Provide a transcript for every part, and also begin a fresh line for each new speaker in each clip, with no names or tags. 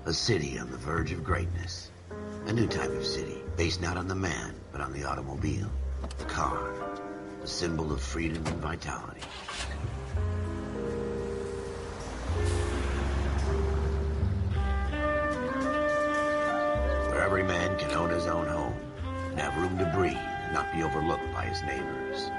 A city on the verge of greatness. A new type of city, based not on the man, but on the automobile. The car. The symbol of freedom and vitality. Where every man can own his own home, and have room to breathe, and not be overlooked by his neighbors.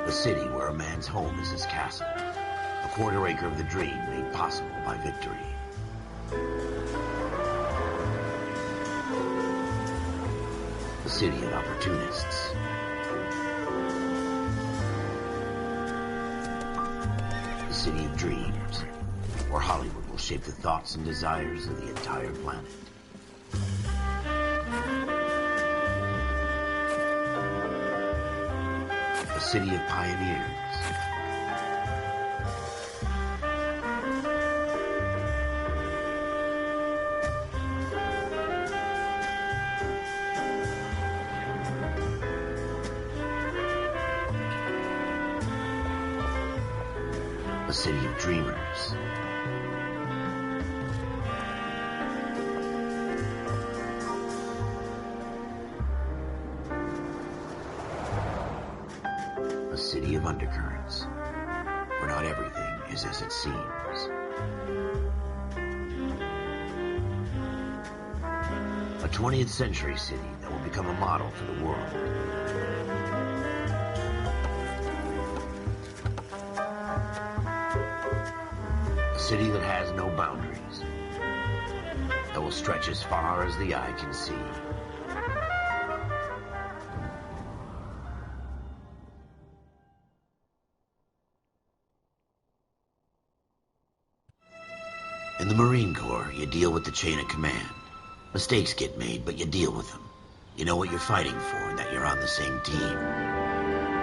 A city where a man's home is his castle. A quarter acre of the dream made possible by victory. A city of opportunists. A city of dreams, where Hollywood will shape the thoughts and desires of the entire planet. A city of pioneers. A city of dreamers. A city of undercurrents, where not everything is as it seems. A 20th century city that will become a model for the world. A city that has no boundaries, that will stretch as far as the eye can see. In the Marine Corps, you deal with the chain of command. Mistakes get made, but you deal with them. You know what you're fighting for and that you're on the same team.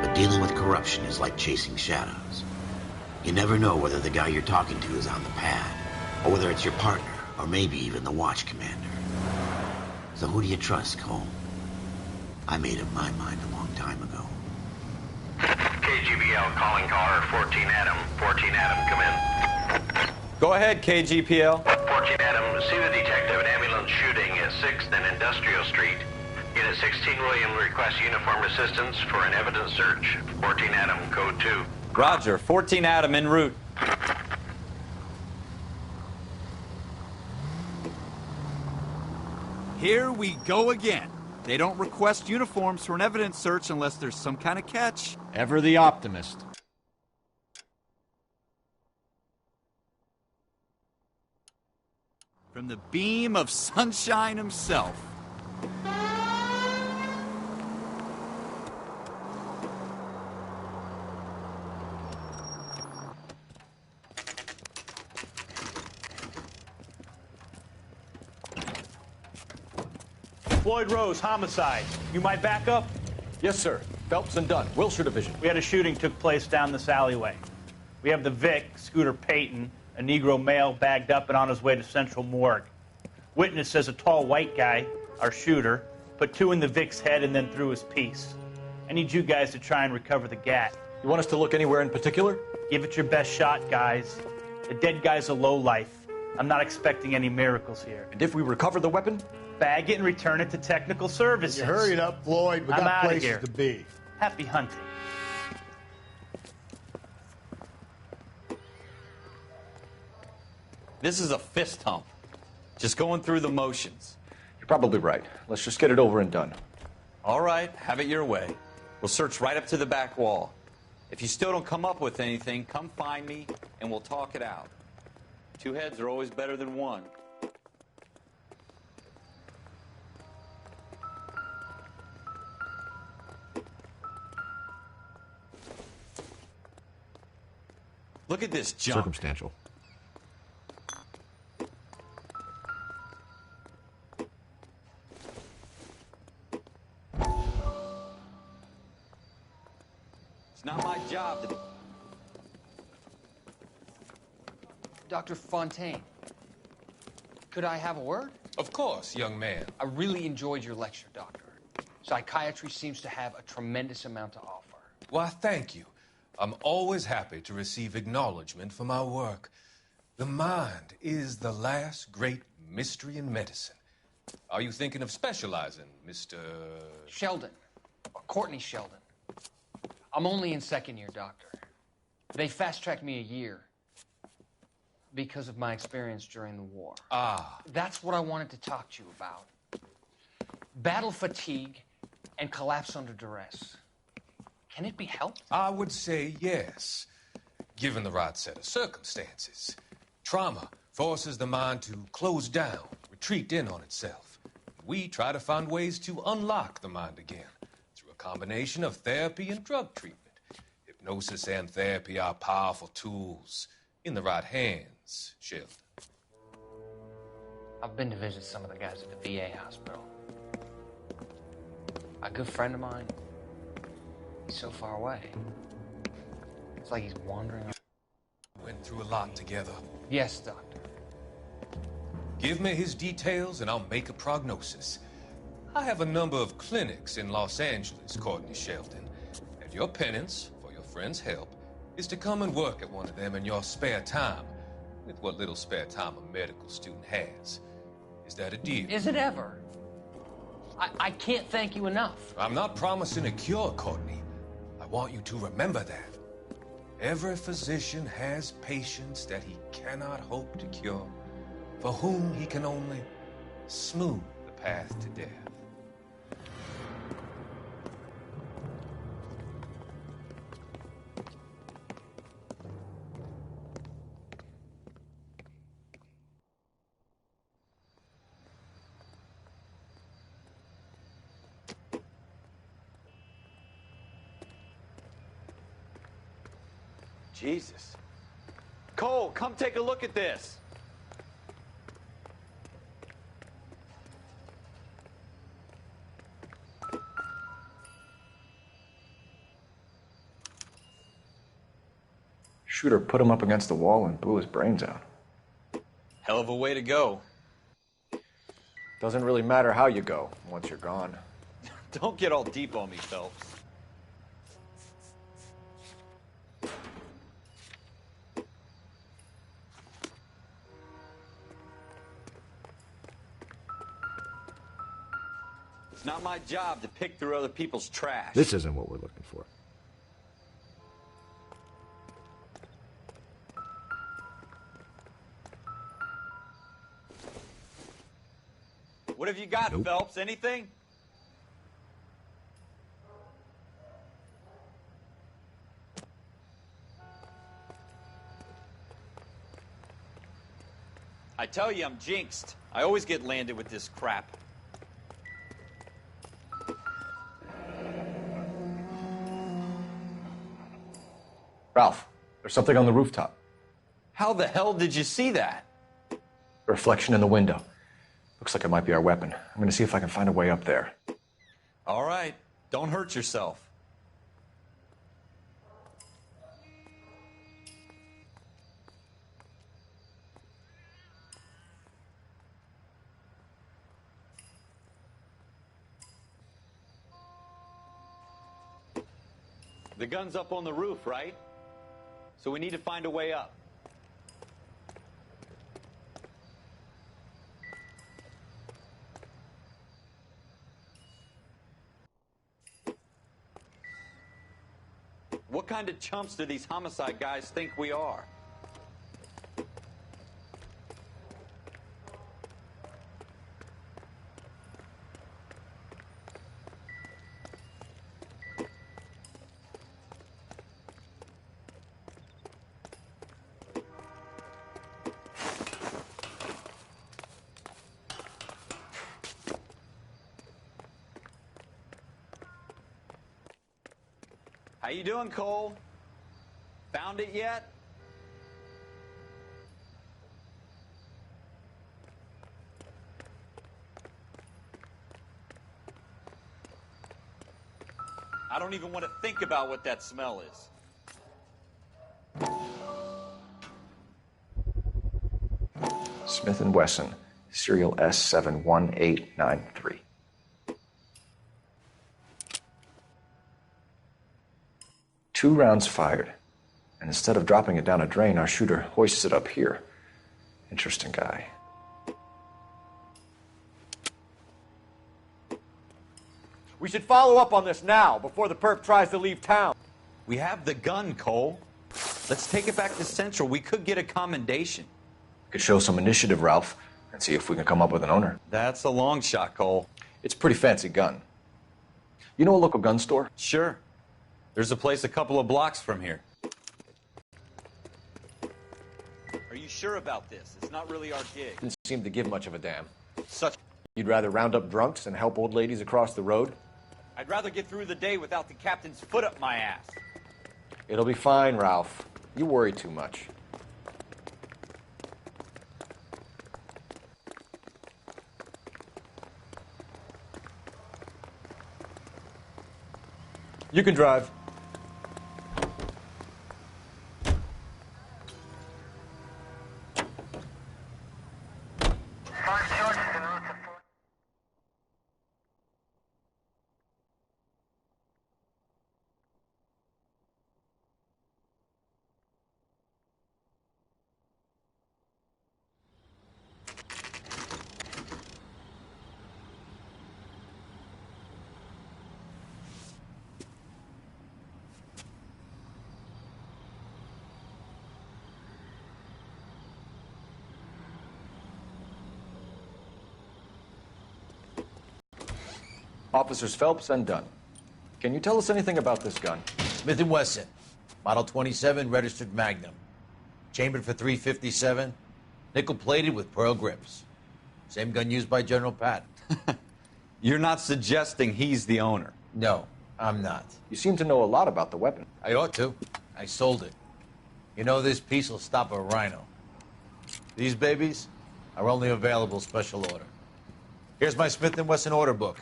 But dealing with corruption is like chasing shadows. You never know whether the guy you're talking to is on the pad, or whether it's your partner, or maybe even the watch commander. So who do you trust, Cole? I made up my mind a long time ago.
KGBL calling caller 14 Adam. 14 Adam, come in.
Go ahead, KGPL.
14 Adam, see the detective, an ambulance shooting at 6th and Industrial Street. Unit 16 William requests uniformed assistance for an evidence search. 14 Adam, code 2.
Roger, 14 Adam en route.
Here we go again. They don't request uniforms for an evidence search unless there's some kind of catch.
Ever the optimist.
From the beam of sunshine himself.
Floyd Rose, homicide. You might back up?
Yes, sir. Phelps and Dunn, Wilshire Division.
We had a shooting took place down this alleyway. We have the Vic, Scooter Payton, a Negro male bagged up and on his way to Central Morgue. Witness says a tall white guy, our shooter, put 2 in the Vic's head and then threw his piece. I need you guys to try and recover the gat.
You want us to look anywhere in particular?
Give it your best shot, guys. The dead guy's a lowlife. I'm not expecting any miracles here.
And if we recover the weapon?
Bag it and return it to technical services.
You hurry it up, Floyd. We
I'm
got
outta
places
here.
to be.
Happy hunting.
This is a fist hump. Just going through the motions.
You're probably right. Let's just get it over and done.
All right, have it your way. We'll search right up to the back wall. If you still don't come up with anything, come find me and we'll talk it out. 2 heads are always better than 1. Look at this jump.
Circumstantial.
It's not my job to...
Dr. Fontaine, could I have a word?
Of course, young man.
I really enjoyed your lecture, Doctor. Psychiatry seems to have a tremendous amount to offer.
Why, thank you. I'm always happy to receive acknowledgement for my work. The mind is the last great mystery in medicine. Are you thinking of specializing, Mr.
Sheldon, or Courtney Sheldon. I'm only in 2nd year, Doctor. They fast-tracked me a year because of my experience during the war.
Ah.
That's what I wanted to talk to you about. Battle fatigue and collapse under duress. Can it be helped?
I would say yes, given the right set of circumstances. Trauma forces the mind to close down, retreat in on itself. We try to find ways to unlock the mind again through a combination of therapy and drug treatment. Hypnosis and therapy are powerful tools in the right hands, Sheldon.
I've been to visit some of the guys at the VA hospital. A good friend of mine, he's so far away. It's like he's wandering.
Went through a lot together.
Yes, Doctor.
Give me his details and I'll make a prognosis. I have a number of clinics in Los Angeles, Courtney Sheldon. And your penance, for your friend's help, is to come and work at one of them in your spare time, with what little spare time a medical student has. Is that a deal?
Is it ever? I can't thank you enough.
I'm not promising a cure, Courtney. I want you to remember that. Every physician has patients that he cannot hope to cure, for whom he can only smooth the path to death.
Jesus. Cole, come take a look at this.
Shooter put him up against the wall and blew his brains out.
Hell of a way to go.
Doesn't really matter how you go once you're gone.
Don't get all deep on me, Phelps. It's not my job to pick through other people's trash.
This isn't what we're looking for.
What have you got,
Nope.
Phelps? Anything? I tell you, I'm jinxed. I always get landed with this crap.
Ralph, there's something on the rooftop.
How the hell did you see that?
A reflection in the window. Looks like it might be our weapon. I'm going to see if I can find a way up there.
All right. Don't hurt yourself. The gun's up on the roof, right? So we need to find a way up. What kind of chumps do these homicide guys think we are? How you doing, Cole? Found it yet? I don't even want to think about what that smell is.
Smith & Wesson, serial S71893. Two rounds fired, and instead of dropping it down a drain, our shooter hoists it up here. Interesting guy.
We should follow up on this now, before the perp tries to leave town.
We have the gun, Cole. Let's take it back to Central. We could get a commendation.
Could show some initiative, Ralph, and see if we can come up with an owner.
That's a long shot, Cole.
It's a pretty fancy gun. You know a local gun store?
Sure. There's a place a couple of blocks from here. Are you sure about this? It's not really our gig.
Didn't seem to give much of a damn.
Such...
You'd rather round up drunks and help old ladies across the road?
I'd rather get through the day without the captain's foot up my ass.
It'll be fine, Ralph. You worry too much. You can drive. Officers Phelps and Dunn. Can you tell us anything about this gun?
Smith & Wesson, Model 27, registered Magnum. Chambered for .357, nickel-plated with pearl grips. Same gun used by General Patton.
You're not suggesting he's the owner?
No, I'm not.
You seem to know a lot about the weapon.
I ought to. I sold it. You know, this piece will stop a rhino. These babies are only available special order. Here's my Smith & Wesson order book.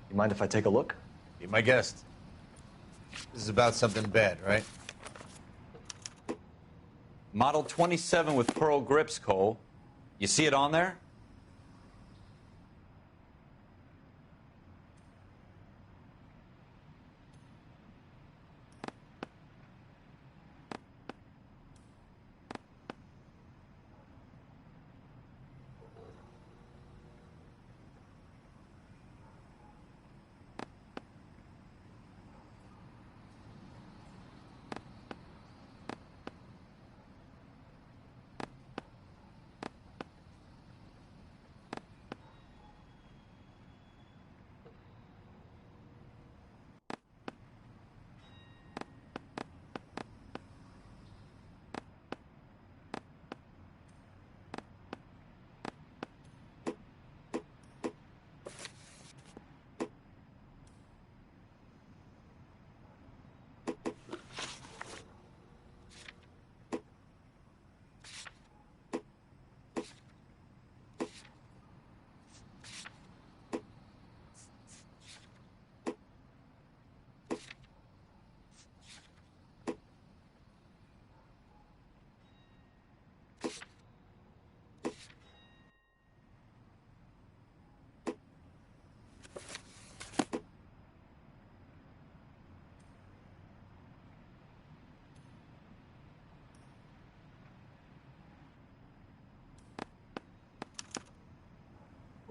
You mind if I take a look?
Be my guest. This is about something bad, right?
Model 27 with pearl grips, Cole. You see it on there?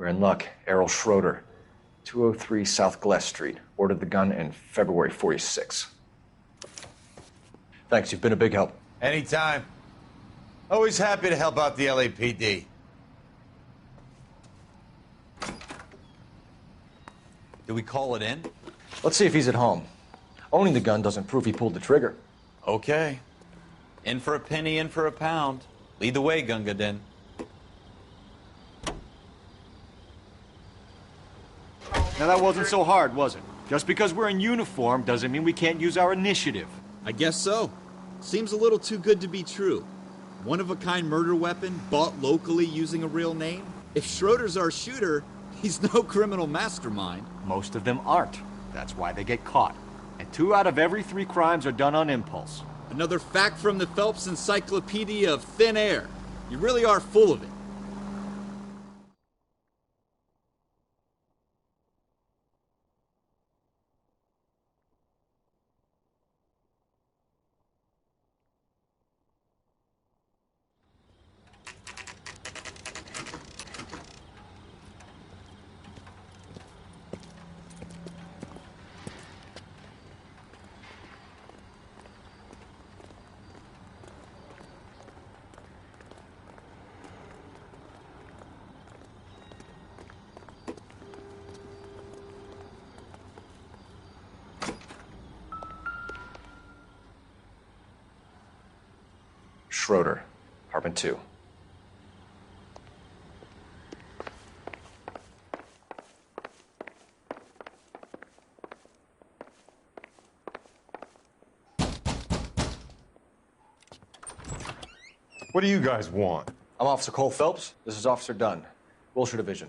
We're in luck. Errol Schroeder, 203 South Glass Street. Ordered the gun in February 46. Thanks, you've been a big help.
Anytime. Always happy to help out the LAPD.
Do we call it in?
Let's see if he's at home. Owning the gun doesn't prove he pulled the trigger.
Okay. In for a penny, in for a pound. Lead the way, Gunga Din.
Now that wasn't so hard, was it? Just because we're in uniform doesn't mean we can't use our initiative.
I guess so. Seems a little too good to be true. One-of-a-kind murder weapon, bought locally using a real name? If Schroeder's our shooter, he's no criminal mastermind.
Most of them aren't. That's why they get caught. And 2 out of every 3 crimes are done on impulse.
Another fact from the Phelps Encyclopedia of Thin Air. You really are full of it.
Schroeder, apartment 2.
What do you guys want?
I'm Officer Cole Phelps. This is Officer Dunn, Wilshire Division.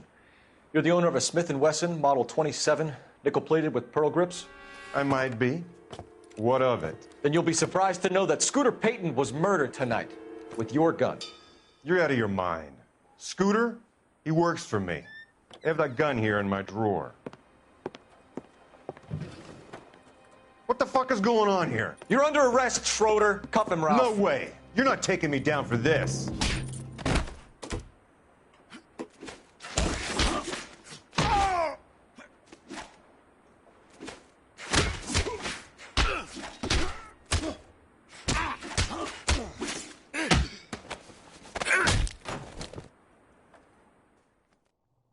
You're the owner of a Smith & Wesson Model 27, nickel-plated with pearl grips?
I might be. What of it?
Then you'll be surprised to know that Scooter Payton was murdered tonight with your gun.
You're out of your mind. Scooter? He works for me. I have that gun here in my drawer. What the fuck is going on here?
You're under arrest, Schroeder. Cuff him, Ralph.
No way. You're not taking me down for this.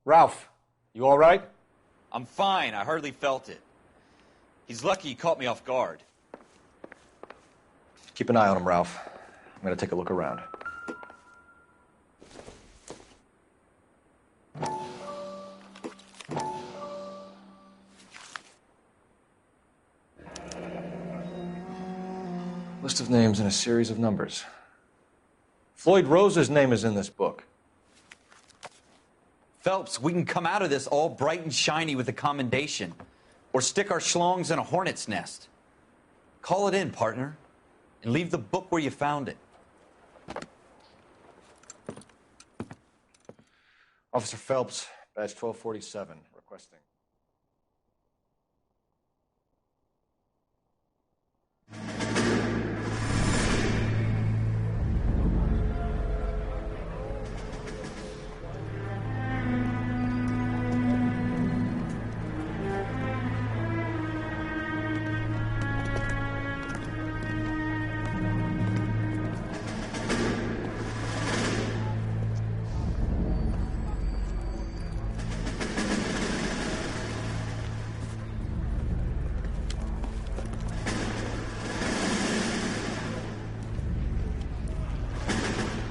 Ralph, you all right?
I'm fine. I hardly felt it. He's lucky he caught me off guard.
Keep an eye on him, Ralph. I'm going to take a look around. List of names and a series of numbers. Floyd Rose's name is in this book.
Phelps, we can come out of this all bright and shiny with a commendation. Or stick our schlongs in a hornet's nest. Call it in, partner. And leave the book where you found it.
Officer Phelps, badge 1247, requesting.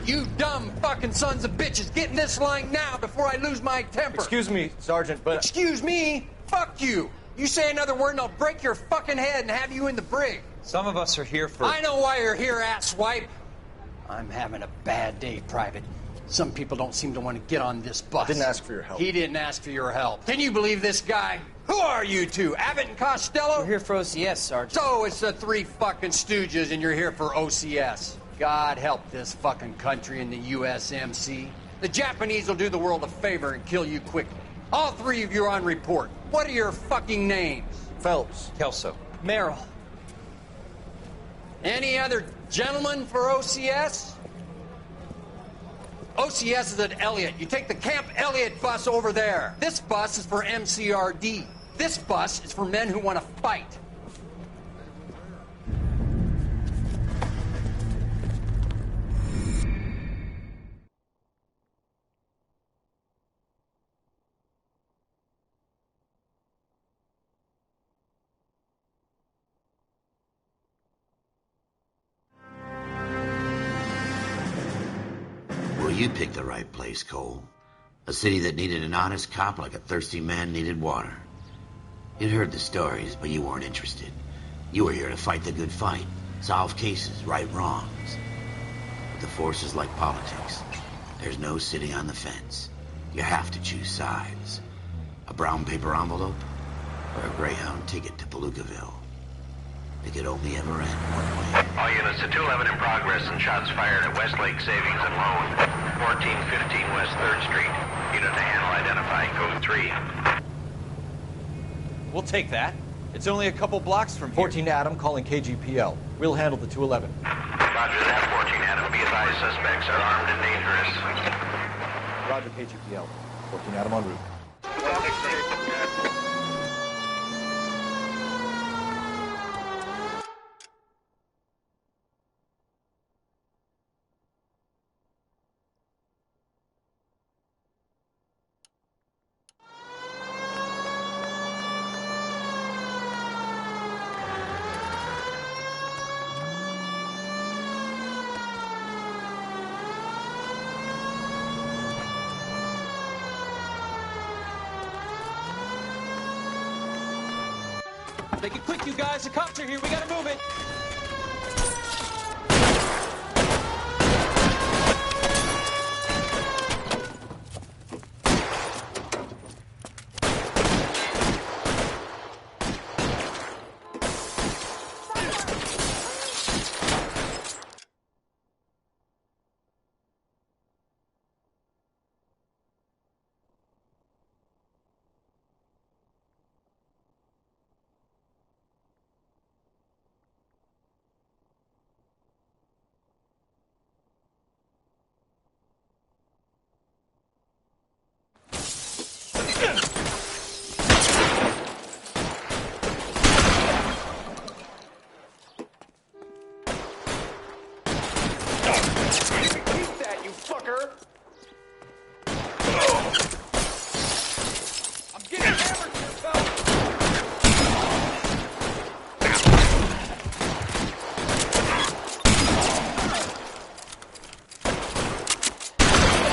You dumb fucking sons of bitches, get in this line now before I lose my temper.
Excuse me, Sergeant, but...
Excuse me? Fuck you. You say another word and I'll break your fucking head and have you in the brig.
Some of us are here for...
I know why you're here, asswipe.
I'm having a bad day, Private. Some people don't seem to want to get on this bus.
I didn't ask for your help.
He didn't ask for your help. Can you believe this guy? Who are you two? Abbott and Costello?
We're here for OCS, Sergeant.
So it's the 3 fucking stooges and you're here for OCS. God help this fucking country and the USMC. The Japanese will do the world a favor and kill you quickly. All 3 of you are on report. What are your fucking names?
Phelps.
Kelso.
Merrill.
Any other gentlemen for OCS? OCS is at Elliott. You take the Camp Elliott bus over there. This bus is for MCRD. This bus is for men who want to fight.
Well, you picked the right place, Cole. A city that needed an honest cop like a thirsty man needed water. You'd heard the stories, but you weren't interested. You were here to fight the good fight, solve cases, right wrongs. But the force is like politics. There's no sitting on the fence. You have to choose sides. A brown paper envelope or a Greyhound ticket to Palookaville. It could only ever end one way.
All units to 211 in progress and shots fired at Westlake Savings and Loan, 1415 West 3rd Street. Unit to handle identify, code 3.
We'll take that. It's only a couple blocks from here.
14 Adam calling KGPL. We'll handle the 211.
Roger that, 14 Adam. Be advised, suspects are armed and dangerous.
Roger, KGPL. 14 Adam en route.
Make it quick, you guys. The cops are here. We gotta move it.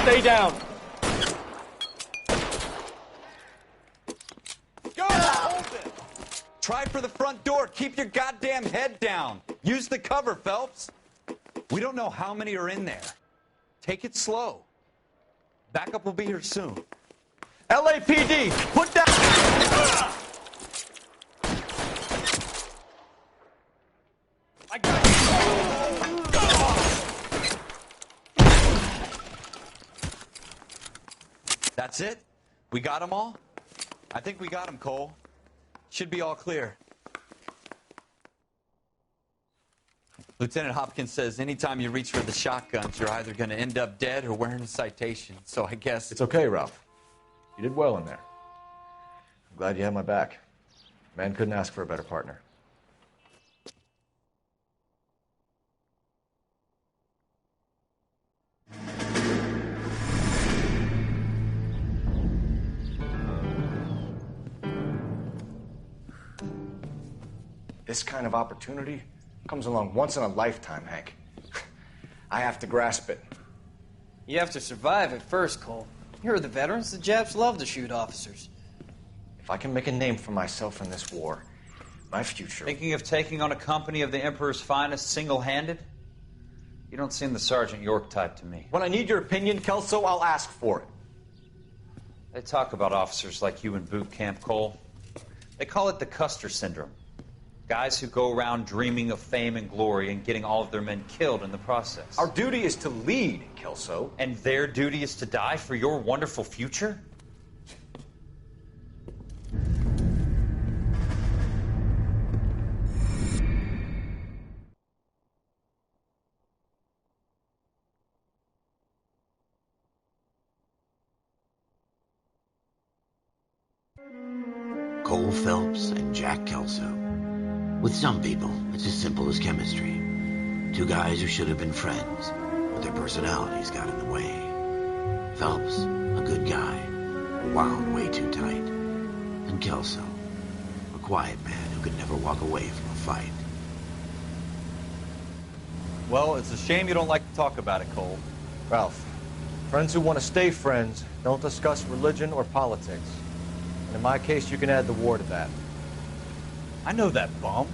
Stay down.
Go! Open! Try for the front door. Keep your goddamn head down. Use the cover, Phelps. We don't know how many are in there. Take it slow. Backup will be here soon.
LAPD, put down.
I got you. That's it? We got them all? I think we got them, Cole. Should be all clear. Lieutenant Hopkins says anytime you reach for the shotguns, you're either going to end up dead or wearing a citation. So I guess...
It's okay, Ralph. You did well in there. I'm glad you had my back. Man couldn't ask for a better partner. This kind of opportunity comes along once in a lifetime, Hank. I have to grasp it.
You have to survive it first, Cole. Here are the veterans. The Japs love to shoot officers.
If I can make a name for myself in this war, my future...
Thinking of taking on a company of the Emperor's finest single-handed? You don't seem the Sergeant York type to me.
When I need your opinion, Kelso, I'll ask for it.
They talk about officers like you in boot camp, Cole. They call it the Custer syndrome. Guys who go around dreaming of fame and glory and getting all of their men killed in the process.
Our duty is to lead, Kelso.
And their duty is to die for your wonderful future?
Cole Phelps and Jack Kelso. With some people, it's as simple as chemistry. Two guys who should have been friends, but their personalities got in the way. Phelps, a good guy, wound way too tight. And Kelso, a quiet man who could never walk away from a fight.
Well, it's a shame you don't like to talk about it, Cole.
Ralph, friends who want to stay friends don't discuss religion or politics. And in my case, you can add the war to that.
I know that bum.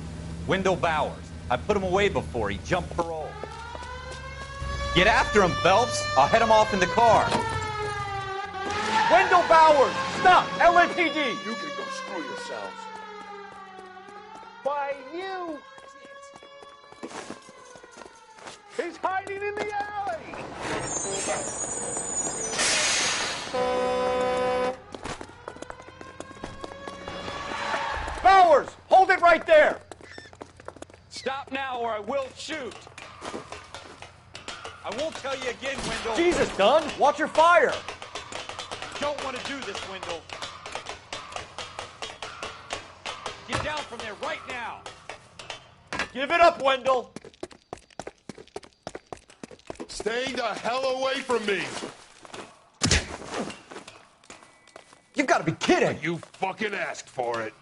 Wendell Bowers. I put him away before. He jumped parole. Get after him, Phelps. I'll head him off in the car.
Wendell Bowers! Stop! LAPD!
You can go screw yourselves.
By you! He's hiding in the alley! Bowers! Hold it right there!
Stop now or I will shoot. I won't tell you again, Wendell.
Jesus, Dunn! Watch your fire!
Don't want to do this, Wendell. Get down from there right now.
Give it up, Wendell!
Stay the hell away from me.
You've got to be kidding!
You fucking asked for it.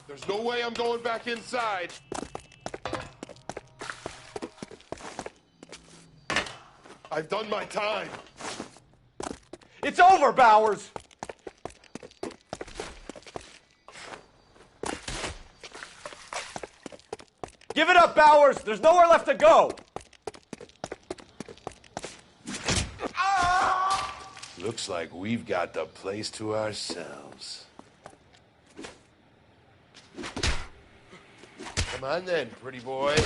There's no way I'm going back inside. I've done my time.
It's over, Bowers! Give it up, Bowers! There's nowhere left to go!
Looks like we've got the place to ourselves. Come on then, pretty boy.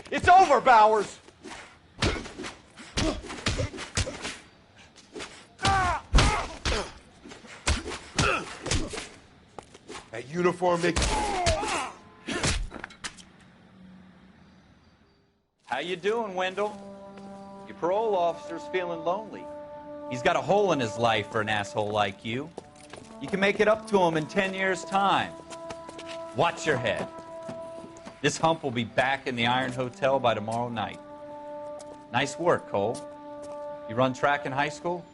It's over, Bowers!
That uniform makes...
How you doing, Wendell? Your parole officer's feeling lonely. He's got a hole in his life for an asshole like you. You can make it up to him in 10 years' time. Watch your head. This hump will be back in the Iron Hotel by tomorrow night. Nice work, Cole. You run track in high school?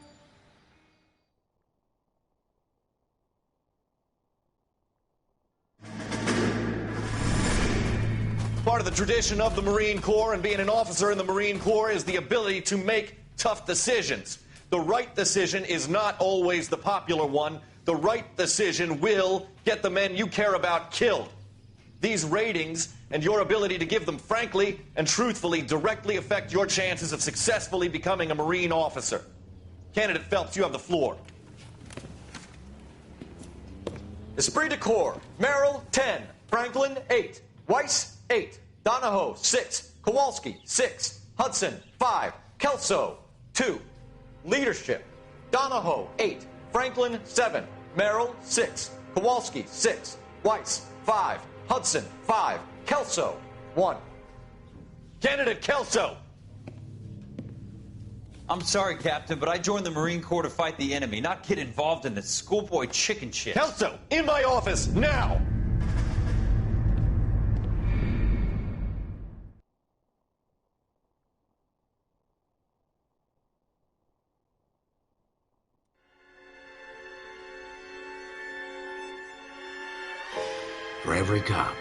Part of the tradition of the Marine Corps and being an officer in the Marine Corps is the ability to make tough decisions. The right decision is not always the popular one. The right decision will get the men you care about killed. These ratings and your ability to give them frankly and truthfully directly affect your chances of successfully becoming a Marine officer. Candidate Phelps, you have the floor. Esprit de Corps, Merrill, 10. Franklin, 8. Weiss, 8. Donahoe, 6. Kowalski, 6. Hudson, 5. Kelso, 2. Leadership, Donahoe, 8. Franklin, 7. Merrill, 6. Kowalski, 6. Weiss, 5. Hudson, 5. Kelso, 1. Candidate Kelso.
I'm sorry, Captain, but I joined the Marine Corps to fight the enemy, not get involved in this schoolboy chicken shit.
Kelso, in my office, now!
For every cop,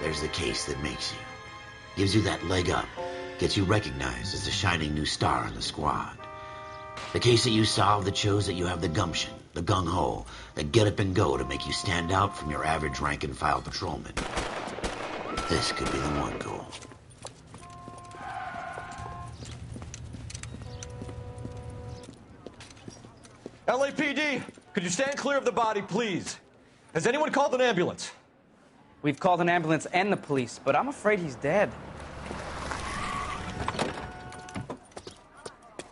There's the case that makes you. Gives you that leg up. Gets you recognized as the shining new star in the squad. The case that you solve that shows that you have the gumption, the gung-ho, the get up and go to make you stand out from your average rank-and-file patrolman. This could be the one, Cole.
LAPD, could you stand clear of the body, please? Has anyone called an ambulance?
We've called an ambulance and the police, but I'm afraid he's dead.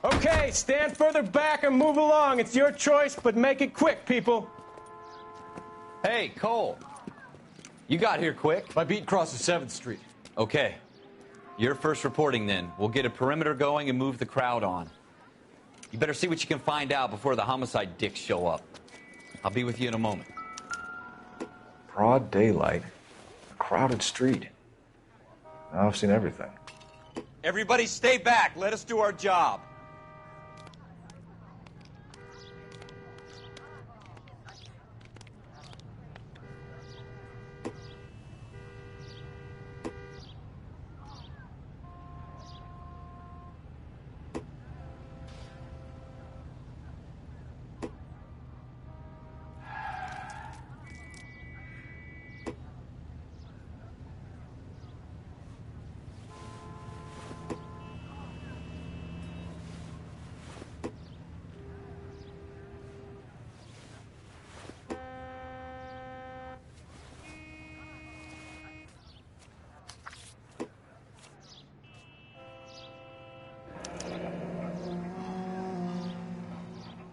Okay, stand further back and move along. It's your choice, but make it quick, people.
Hey, Cole. You got here quick.
My beat crosses 7th Street.
Okay. You're first reporting then. We'll get a perimeter going and move the crowd on. You better see what you can find out before the homicide dicks show up. I'll be with you in a moment.
Broad daylight, a crowded street. Now I've seen everything.
Everybody stay back. Let us do our job.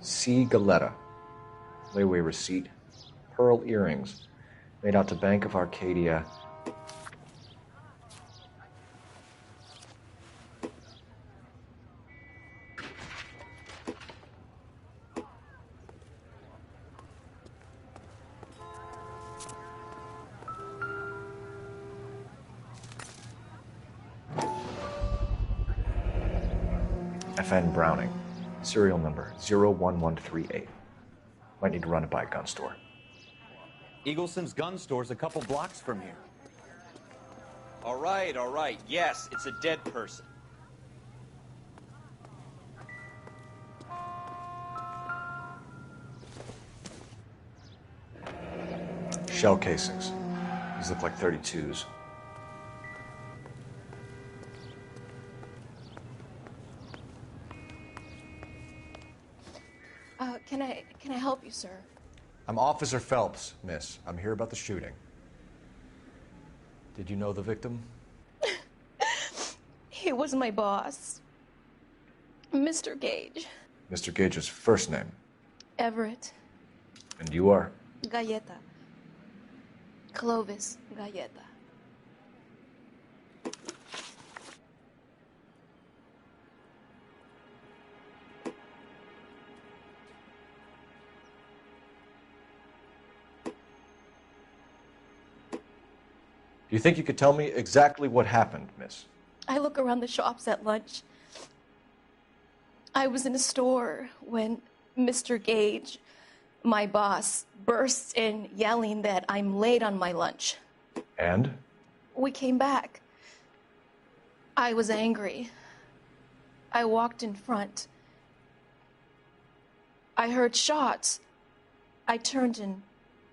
C. Galetta. Layaway receipt. Pearl earrings. Made out to Bank of Arcadia. FN Browning. Serial number 01138. Might need to run it by a gun store.
Eagleson's gun store's a couple blocks from here.
All right. Yes, it's a dead person.
Shell casings. These look like 32s.
Can I help you, sir?
I'm Officer Phelps, miss. I'm here about the shooting. Did you know the victim?
He was my boss, Mr. Gage.
Mr. Gage's first name.
Everett.
And you are?
Galleta. Clovis Galleta.
Do you think you could tell me exactly what happened, miss?
I look around the shops at lunch. I was in a store when Mr. Gage, my boss, bursts in yelling that I'm late on my lunch.
And?
We came back. I was angry. I walked in front. I heard shots. I turned and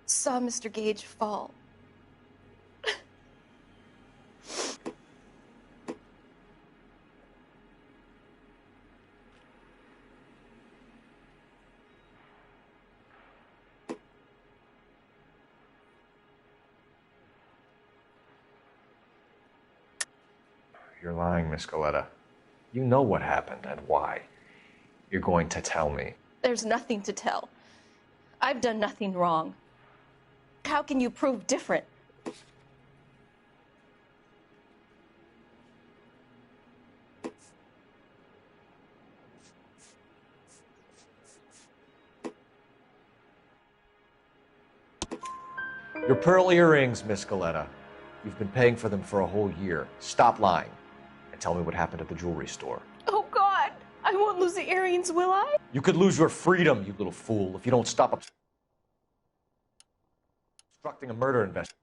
saw Mr. Gage fall.
You're lying, Miss Galetta. You know what happened and why. You're going to tell me.
There's nothing to tell. I've done nothing wrong. How can you prove different?
Your pearl earrings, Miss Galetta. You've been paying for them for a whole year. Stop lying and tell me what happened at the jewelry store.
Oh, God! I won't lose the earrings, will I?
You could lose your freedom, you little fool, if you don't stop obstructing a murder investigation.